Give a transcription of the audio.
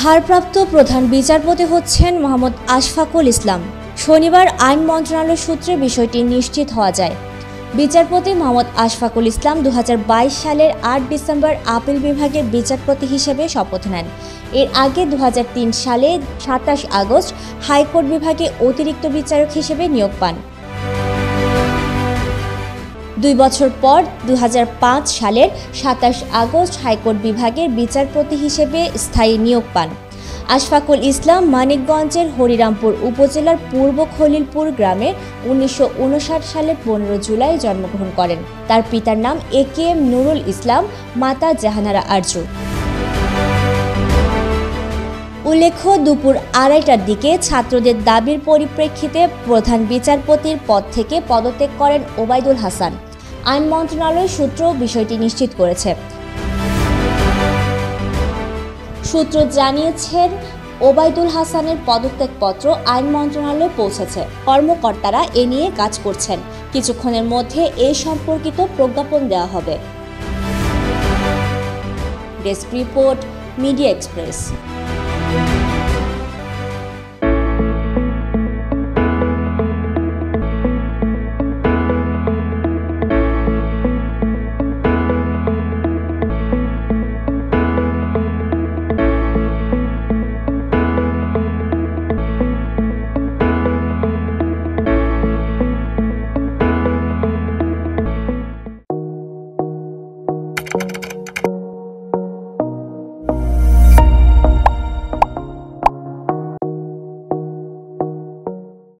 ভারপ্রাপ্ত প্রধান বিচারপতি হচ্ছেন মোহাম্মদ আশফাকুল ইসলাম। শনিবার আইন মন্ত্রণালয় সূত্রে বিষয়টি নিশ্চিত হওয়া যায়। বিচারপতি মোহাম্মদ আশফাকুল ইসলাম 2022 সালের 8 ডিসেম্বর আপিল বিভাগের বিচারপতি হিসেবে শপথ নেন। এর আগে 2003 সালে 27 আগস্ট হাইকোর্ট বিভাগে অতিরিক্ত বিচারক হিসেবে নিয়োগ পান। 2 বছর পর 2005 সালের 27 আগস্ট হাইকোর্ট বিভাগের বিচারপতি হিসেবে স্থায়ী নিয়োগ পান। আশফাকুল ইসলাম মানিকগঞ্জের হরিরামপুর উপজেলার পূর্ব খলিলপুর গ্রামে 1959 সালের 15 জুলাই জন্মগ্রহণ করেন। তার পিতার নাম AKM নুরুল ইসলাম, মাতা জাহানারা আরজু। উল্লেখ্য, দুপুর 2:30টার দিকে ছাত্রদের দাবির পরিপ্রেক্ষিতে প্রধান বিচারপতির পদ থেকে পদত্যাগ করেন ওবায়দুল হাসান। আইন মন্ত্রণালয় সূত্র বিষয়টি নিশ্চিত করেছে। সূত্র জানিয়েছেন, ওবায়দুল হাসানের পদত্যাগপত্র আইন মন্ত্রণালয়ে পৌঁছেছে। কর্মকর্তারা এ নিয়ে কাজ করছেন। কিছুক্ষণের মধ্যে এ সম্পর্কিত প্রজ্ঞাপন দেওয়া হবে। Desk report, media express.